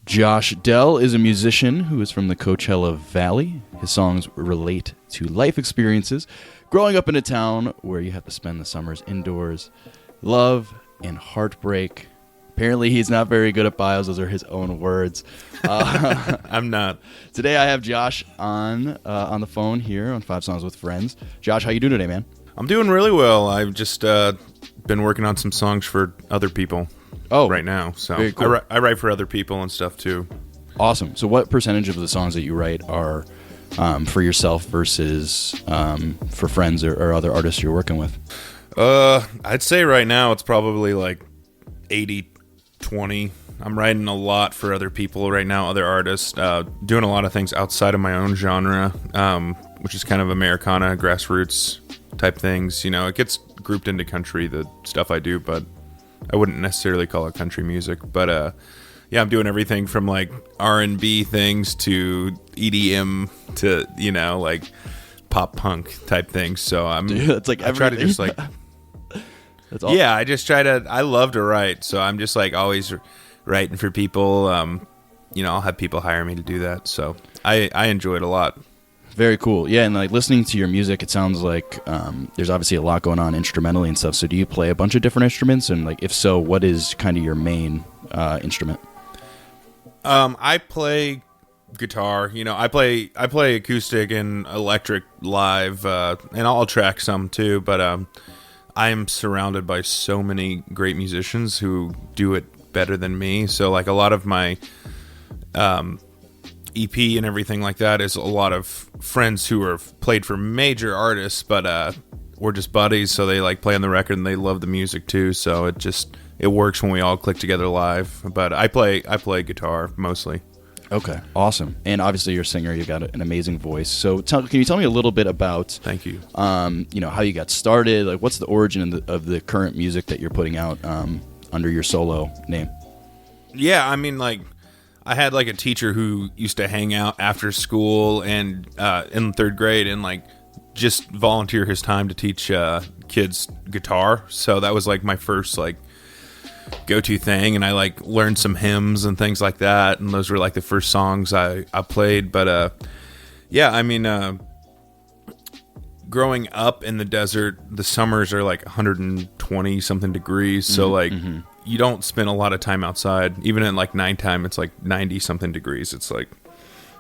Josh Dell is a musician who is from the Coachella Valley. His songs relate to life experiences growing up in a town where you have to spend the summers indoors, love and heartbreak. Apparently, he's not very good at bios. Those are his own words. I'm not. Today, I have Josh on the phone here on 5 Songs with Friends. Josh, how you doing today, man? I'm doing really well. I've just been working on some songs for other people right now. So very cool. I write for other people and stuff, too. Awesome. So what percentage of the songs that you write are for yourself versus for friends or other artists you're working with? I'd say right now it's probably like 80-20. I'm writing a lot for other people right now, other artists, doing a lot of things outside of my own genre, which is kind of Americana, grassroots type things. You know, it gets grouped into country, the stuff I do, but I wouldn't necessarily call it country music. But yeah, I'm doing everything from like R&B things to EDM to, you know, like pop punk type things. So it's like I try to just like That's awesome. Yeah, I love to write, so I'm just like always writing for people. You know, I'll have people hire me to do that, so I enjoy it a lot. Very cool. Yeah, and like listening to your music, it sounds like there's obviously a lot going on instrumentally and stuff. So do you play a bunch of different instruments? And like, if so, what is kind of your main instrument? I play guitar. You know, I play acoustic and electric live, and I'll track some too. But I am surrounded by so many great musicians who do it better than me. So like a lot of my EP and everything like that is a lot of friends who have played for major artists, but we're just buddies, so they like play on the record and they love the music too. So it works when we all click together live. But I play guitar mostly. Okay, awesome. And obviously you're a singer. You've got an amazing voice. So can you tell me a little bit about? Thank you. You know, how you got started. Like, what's the origin of the current music that you're putting out under your solo name? Yeah, I mean, like, I had like a teacher who used to hang out after school and in 3rd grade and like just volunteer his time to teach kids guitar. So that was like my first like go-to thing, and I like learned some hymns and things like that, and those were like the first songs I played. But yeah, I mean, growing up in the desert, the summers are like 120 something degrees, so like you don't spend a lot of time outside. Even at like nighttime, it's like 90 something degrees. It's like,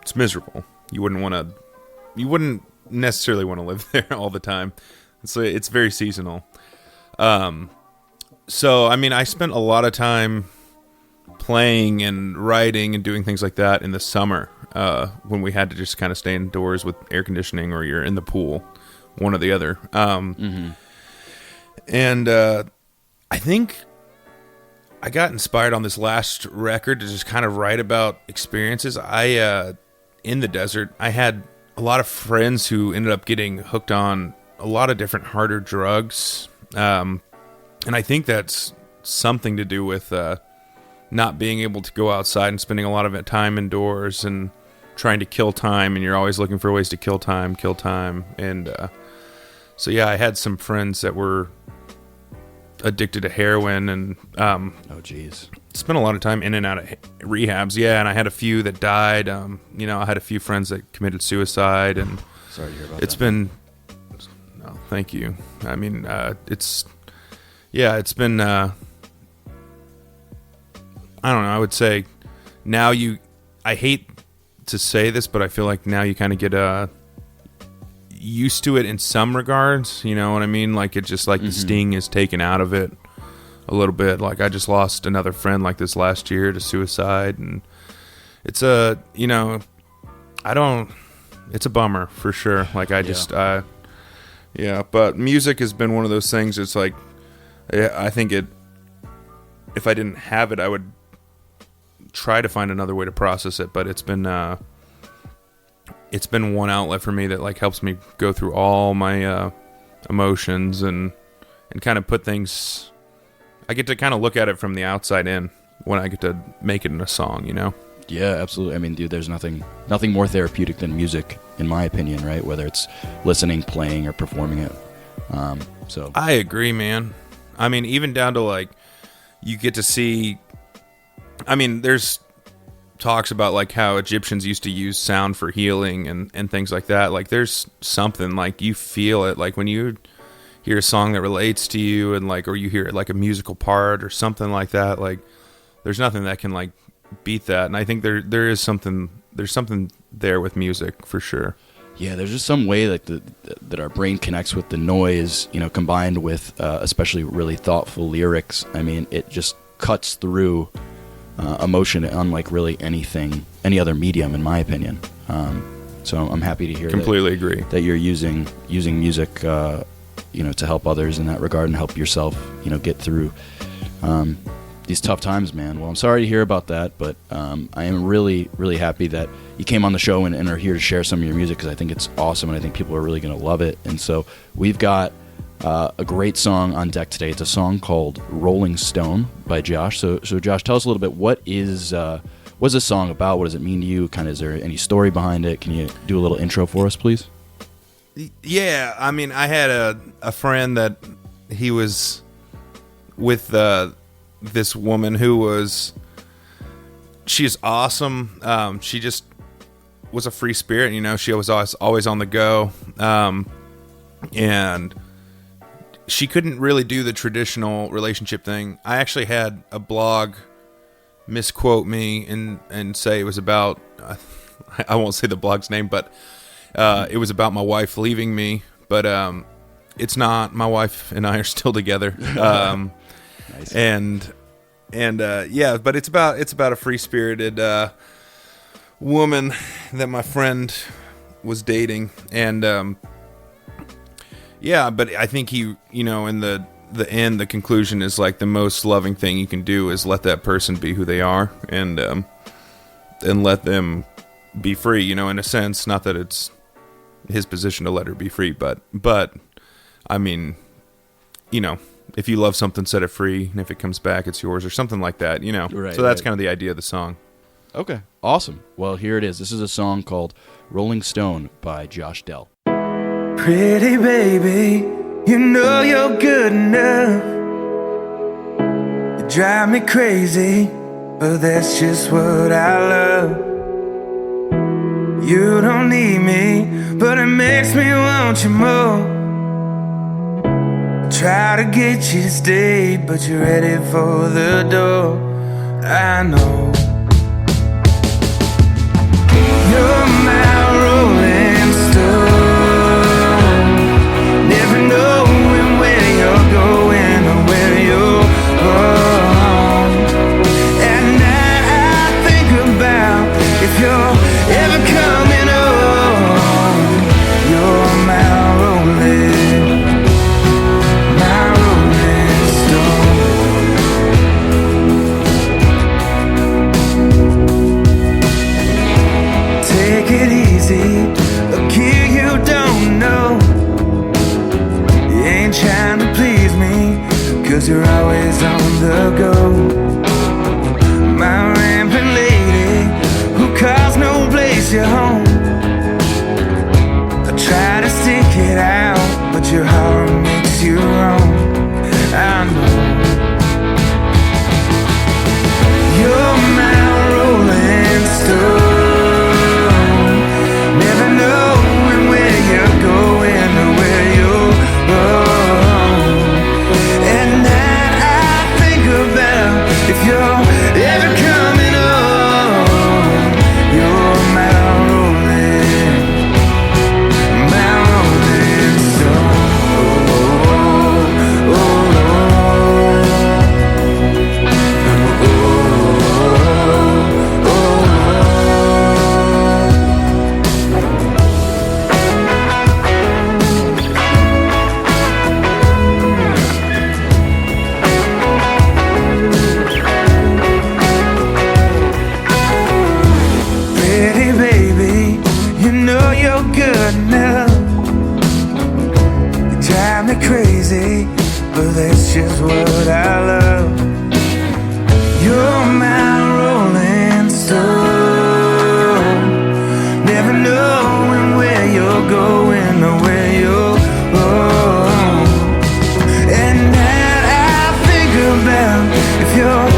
it's miserable. You wouldn't necessarily want to live there all the time. It's very seasonal. So, I mean, I spent a lot of time playing and writing and doing things like that in the summer when we had to just kind of stay indoors with air conditioning or you're in the pool, one or the other. And I think I got inspired on this last record to just kind of write about experiences. In the desert, I had a lot of friends who ended up getting hooked on a lot of different harder drugs. And I think that's something to do with not being able to go outside and spending a lot of time indoors and trying to kill time. And you're always looking for ways to kill time. And so, yeah, I had some friends that were addicted to heroin and oh geez, spent a lot of time in and out of rehabs. Yeah, and I had a few that died. You know, I had a few friends that committed suicide, and sorry to hear about it's that. been no, thank you. I mean, it's been I don't know, I would say now I hate to say this, but I feel like now you kind of get used to it in some regards, you know what I mean? Like, it just like the sting is taken out of it a little bit. Like, I just lost another friend like this last year to suicide, and it's you know, it's a bummer for sure. Like, yeah, but music has been one of those things. It's like, I think if I didn't have it, I would try to find another way to process it, but it's been one outlet for me that like helps me go through all my emotions and kind of put things. I get to kind of look at it from the outside in when I get to make it in a song, you know? Yeah, absolutely. I mean, dude, there's nothing more therapeutic than music, in my opinion, right? Whether it's listening, playing, or performing it. So I agree, man. I mean, even down to like, you get to see. I mean, there's talks about like how Egyptians used to use sound for healing and things like that. Like there's something like you feel it, like when you hear a song that relates to you and like, or you hear it like a musical part or something like that. Like there's nothing that can like beat that. And I think there's something there with music for sure. Yeah, there's just some way like that our brain connects with the noise, you know, combined with especially really thoughtful lyrics. I mean, it just cuts through emotion unlike really any other medium, in my opinion. So I'm happy to hear completely agree that you're using music, you know, to help others in that regard and help yourself, you know, get through these tough times, man. Well, I'm sorry to hear about that, but I am really, really happy that you came on the show and are here to share some of your music, because I think it's awesome and I think people are really going to love it. And so we've got a great song on deck today. It's a song called Rolling Stone by Josh. So Josh, tell us a little bit, what's this song about? What does it mean to you? Kind of, is there any story behind it? Can you do a little intro for us, please? Yeah, I mean, I had a friend that he was with this woman who she's awesome. She just was a free spirit, you know. She was always on the go, and she couldn't really do the traditional relationship thing. I actually had a blog misquote me and say it was about, I won't say the blog's name, but it was about my wife leaving me. But it's not. My wife and I are still together. Nice. And yeah, but it's about a free-spirited woman that my friend was dating, and yeah, but I think he, you know, in the end, the conclusion is like the most loving thing you can do is let that person be who they are, and let them be free, you know, in a sense. Not that it's his position to let her be free, but I mean, you know, if you love something, set it free, and if it comes back, it's yours, or something like that, you know. Right, so that's right. kind of the idea of the song. Okay, awesome. Well, here it is. This is a song called Rolling Stone by Josh Dell. Pretty baby, you know you're good enough. You drive me crazy, but that's just what I love. You don't need me, but it makes me want you more. Try to get you to stay, but you're ready for the door. I know you're my rolling stone, never knowing where you're going or where you're going. At night I think about if you're ever coming home. You're my rolling a kid you don't know. You ain't trying to please me, 'cause you're always on the go. My rampant lady who calls no place your home. I try to stick it out, but your heart makes you wrong. I know you're my rolling stone, never knowing where you're going or where you're going. And then I think about if you're ever coming home. You're my rolling stone. Crazy, but that's just what I love. You're my rolling stone, never knowing where you're going or where you're going. And now I think about if you're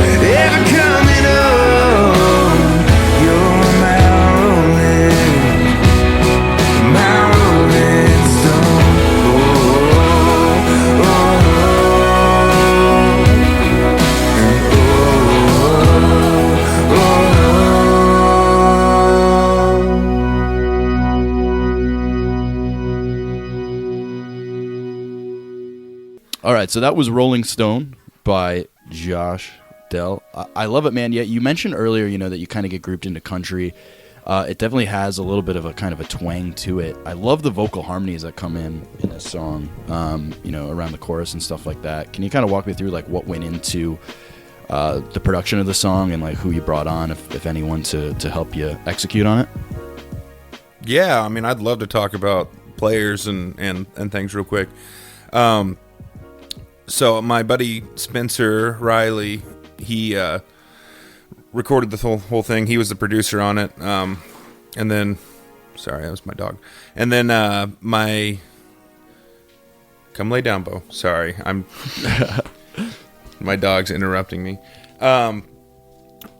ever coming home. right, so that was Rolling Stone by Josh Dell. I love it, man. Yeah, you mentioned earlier, that you kind of get grouped into country. It definitely has a little bit of a kind of a twang to it. I love the vocal harmonies that come in this song, around the chorus and stuff like that. Can you kind of walk me through like what went into the production of the song and like who you brought on, if anyone, to help you execute on it? Yeah, I mean, I'd love to talk about players and things real quick. So my buddy Spencer Riley, he recorded the whole thing. He was the producer on it. And then, sorry, that was my dog. And then come lay down, Bo. Sorry, my dog's interrupting me. And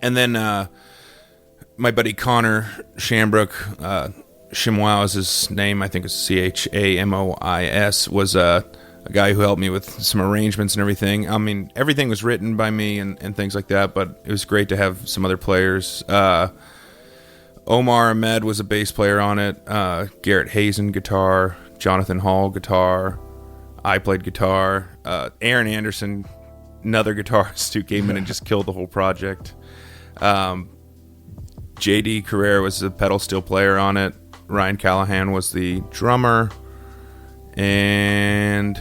then my buddy Connor Shambrook, Chamois is his name. I think it's Chamois. Was a guy who helped me with some arrangements and everything. I mean, everything was written by me and things like that, but it was great to have some other players. Omar Ahmed was a bass player on it. Garrett Hazen, guitar. Jonathan Hall, guitar. I played guitar. Aaron Anderson, another guitarist who came in and just killed the whole project. JD Carrera was the pedal steel player on it. Ryan Callahan was the drummer. And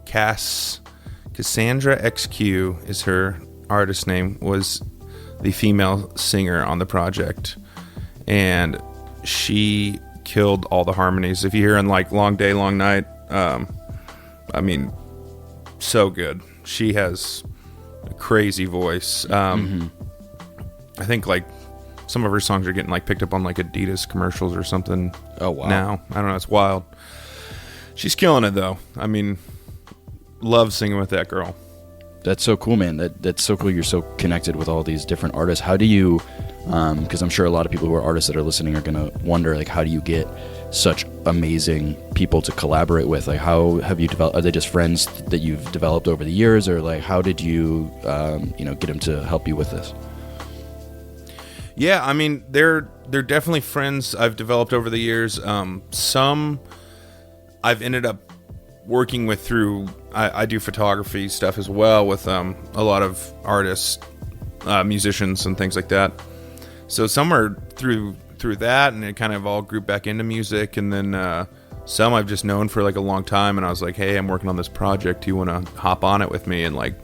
Cassandra XQ is her artist name, was the female singer on the project. And she killed all the harmonies. If you hear in like Long Day, Long Night, I mean, so good. She has a crazy voice. I think like some of her songs are getting like picked up on like Adidas commercials or something. Oh, wow. Now, I don't know. It's wild. She's killing it though. I mean, love singing with that girl. That's so cool, man. That's so cool. You're so connected with all these different artists. How do you, because I'm sure a lot of people who are artists that are listening are going to wonder, like, how do you get such amazing people to collaborate with? Like, how have you developed? Are they just friends that you've developed over the years, or like, how did you, get them to help you with this? Yeah, I mean, they're definitely friends I've developed over the years. Some I've ended up working with through, I do photography stuff as well with a lot of artists, musicians and things like that. So some are through that, and it kind of all grouped back into music. And then some I've just known for like a long time, and I was like, hey, I'm working on this project. Do you want to hop on it with me? And like,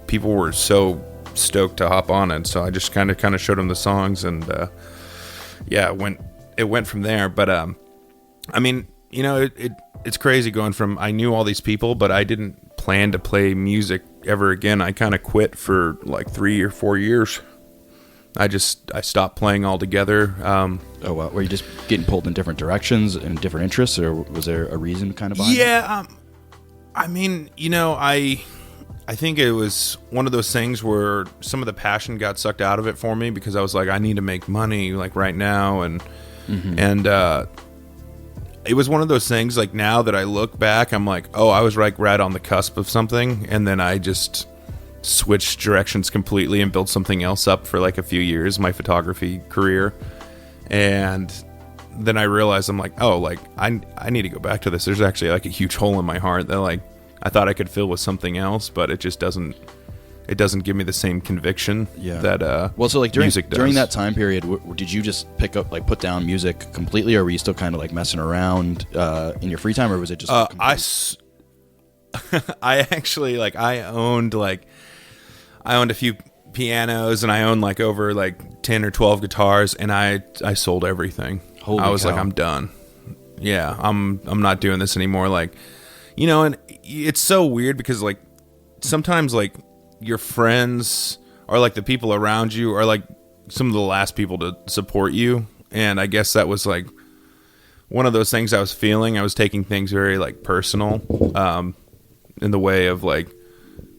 people were so stoked to hop on it. So I just kind of showed them the songs, and it went from there. But I mean, it's crazy going from, I knew all these people, but I didn't plan to play music ever again. I kind of quit for like 3 or 4 years. I stopped playing altogether. Oh, wow. Were you just getting pulled in different directions and different interests, or was there a reason kind of behind it? I mean, I think it was one of those things where some of the passion got sucked out of it for me, because I was like, I need to make money like right now. And it was one of those things, like, now that I look back, I'm like, oh, I was like right on the cusp of something, and then I just switched directions completely and built something else up for like a few years, my photography career. And then I realized, I'm like, oh, like, I need to go back to this. There's actually like a huge hole in my heart that like I thought I could fill with something else, but it just doesn't give me the same conviction that so like music does. During that time period, did you just put down music completely, or were you still kind of like messing around in your free time, or was it just I actually, like, I owned a few pianos, and I owned like over like 10 or 12 guitars, and I sold everything. I was like, I'm done. Yeah, I'm not doing this anymore. Like, and it's so weird because like sometimes like your friends or like the people around you are like some of the last people to support you. And I guess that was like one of those things I was feeling. I was taking things very like personal, in the way of like,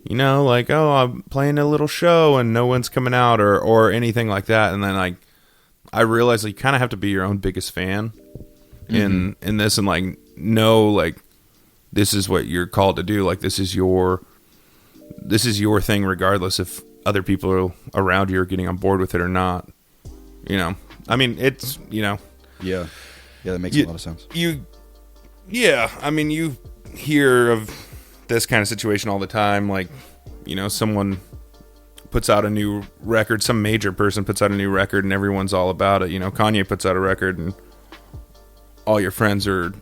like, oh, I'm playing a little show and no one's coming out or anything like that. And then like, I realized like, you kind of have to be your own biggest fan in this, and like, know, like, this is what you're called to do. Like, this is your thing, regardless if other people around you are getting on board with it or not. I mean, it's, Yeah, that makes a lot of sense. I mean, you hear of this kind of situation all the time. Like, someone puts out a new record, some major person puts out a new record, and everyone's all about it. Kanye puts out a record, and all your friends are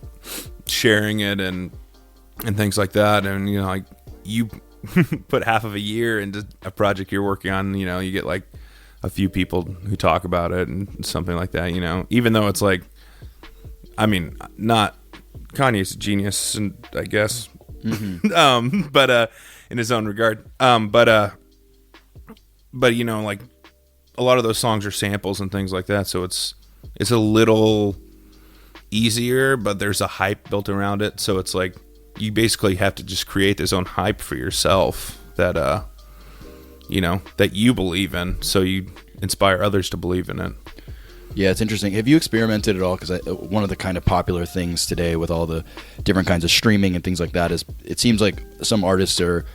sharing it and things like that. And like you put half of a year into a project you're working on, you get like a few people who talk about it and something like that. Even though it's like, I mean, not Kanye's a genius, and I guess, but in his own regard, but like a lot of those songs are samples and things like that, so it's a little easier, but there's a hype built around it, so it's like you basically have to just create this own hype for yourself that that you believe in, so you inspire others to believe in it. Yeah, it's interesting. Have you experimented at all? Because one of the kind of popular things today with all the different kinds of streaming and things like that is it seems like some artists are,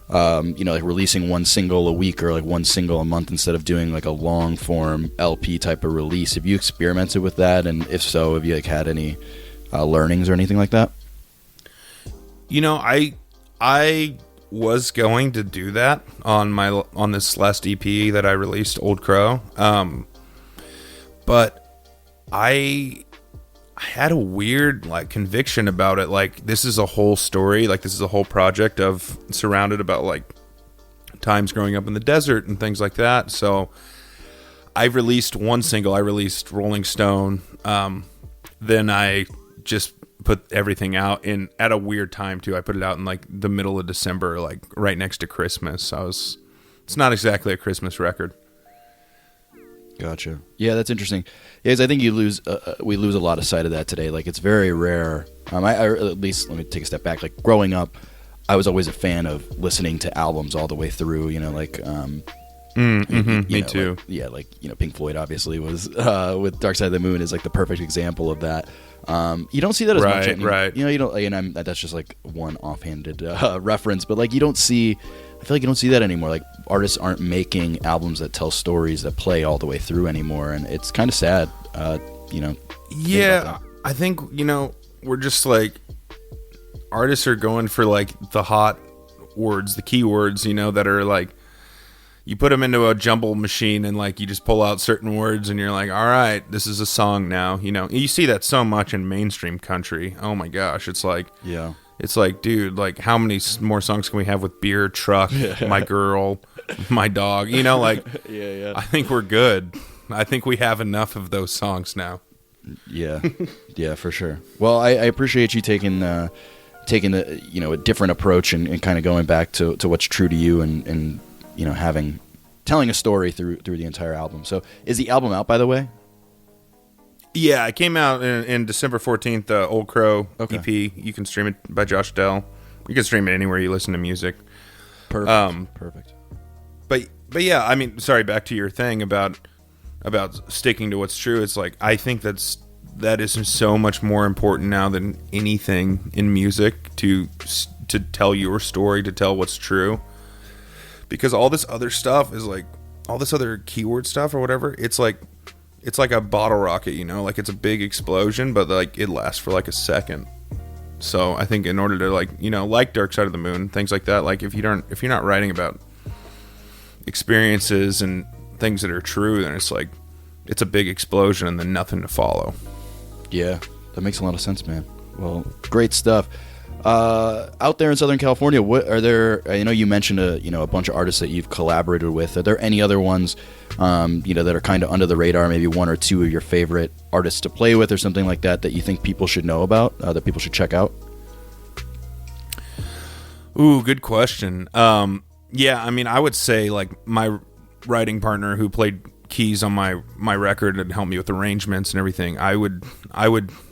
like releasing one single a week or like one single a month instead of doing like a long form LP type of release. Have you experimented with that? And if so, have you like had any learnings or anything like that? I was going to do that on this last EP that I released, Old Crow. But I had a weird like conviction about it. Like, this is a whole story. Like, this is a whole project of surrounded about like times growing up in the desert and things like that. So I released one single. I released Rolling Stone. Then I just put everything out at a weird time too. I put it out in like the middle of December, like right next to Christmas. It's not exactly a Christmas record. Gotcha. Yeah, that's interesting. Yeah, 'cause I think we lose a lot of sight of that today. Like, it's very rare. I at least, let me take a step back. Like, growing up, I was always a fan of listening to albums all the way through. Me too. Like, Pink Floyd obviously was with Dark Side of the Moon is like the perfect example of that. You don't see that as much anymore. Right. You don't, and that's just like one offhanded reference, but like I feel like you don't see that anymore. Like, artists aren't making albums that tell stories that play all the way through anymore, and it's kind of sad. Yeah, I think we're just like, artists are going for like the hot words, the keywords, that are like, you put them into a jumble machine and like you just pull out certain words and you're like, all right, this is a song now. You see that so much in mainstream country. Oh my gosh, it's like, yeah. It's like, dude, like, how many more songs can we have with beer, truck, my girl, my dog? Like, yeah. I think we're good. I think we have enough of those songs now. Yeah, yeah, for sure. Well, I appreciate you taking the a different approach and kind of going back to what's true to you and telling a story through the entire album. So, is the album out, by the way? Yeah, it came out in December 14th, Old Crow EP. You can stream it by Josh Dell. You can stream it anywhere you listen to music. Perfect. But yeah, I mean, sorry, back to your thing about sticking to what's true. It's like, I think that is so much more important now than anything in music to tell your story, to tell what's true. Because all this other stuff is like, all this other keyword stuff or whatever, it's like a bottle rocket, like it's a big explosion, but like it lasts for like a second. So I think in order to like Dark Side of the Moon, things like that, like if you're not writing about experiences and things that are true, then it's like, it's a big explosion and then nothing to follow. Yeah, that makes a lot of sense, man. Well, great stuff. Out there in Southern California, what are there? I know you mentioned a bunch of artists that you've collaborated with. Are there any other ones, that are kind of under the radar? Maybe one or two of your favorite artists to play with, or something like that you think people should know about, that people should check out? Ooh, good question. Yeah, I mean, I would say like my writing partner who played keys on my record and helped me with arrangements and everything, I would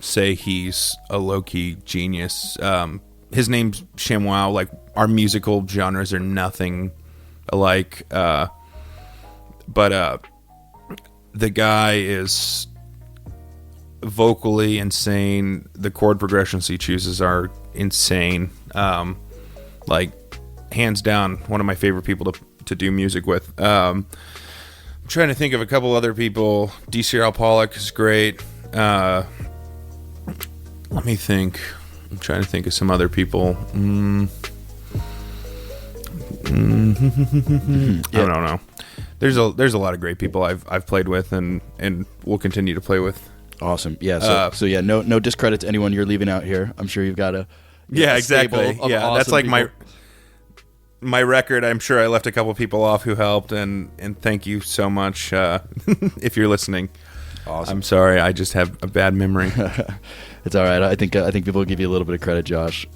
say he's a low-key genius. His name's ShamWow. Like, our musical genres are nothing alike, but the guy is vocally insane. The chord progressions he chooses are insane. Like, hands down, one of my favorite people to do music with. I'm trying to think of a couple other people. DCR Pollock is great. Let me think. I'm trying to think of some other people. I don't know. There's a lot of great people I've played with and will continue to play with. Awesome. Yeah. So yeah, no discredit to anyone you're leaving out here. I'm sure you've got a exactly. stable of Yeah, awesome that's like people. my record. I'm sure I left a couple people off who helped, and thank you so much if you're listening. Awesome. I'm sorry, I just have a bad memory. It's all right. I think people will give you a little bit of credit, Josh.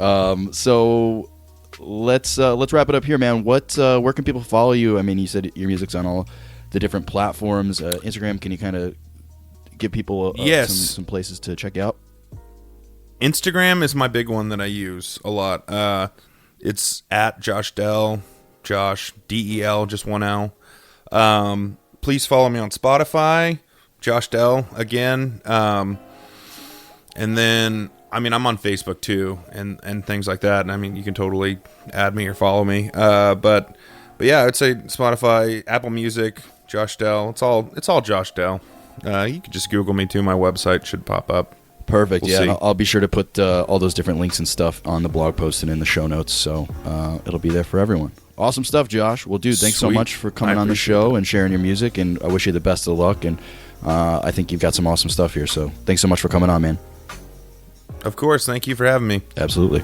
So let's wrap it up here, man. Where can people follow you? I mean, you said your music's on all the different platforms. Instagram, can you kind of give people Yes. some places to check out? Instagram is my big one that I use a lot. It's at Josh Dell, Josh Del, just one L. Please follow me on Spotify, Josh Dell again. And then, I mean, I'm on Facebook too, and things like that. And I mean, you can totally add me or follow me. But yeah, I'd say Spotify, Apple Music, Josh Dell. It's all Josh Dell. You can just Google me too. My website should pop up. Perfect. We'll yeah, see. I'll be sure to put all those different links and stuff on the blog post and in the show notes, so it'll be there for everyone. Awesome stuff, Josh. Well, dude, thanks so Sweet. much for coming I on the appreciate show it. and sharing your music, and I wish you the best of luck, and I think you've got some awesome stuff here, so thanks so much for coming on, man. Of course. Thank you for having me. Absolutely.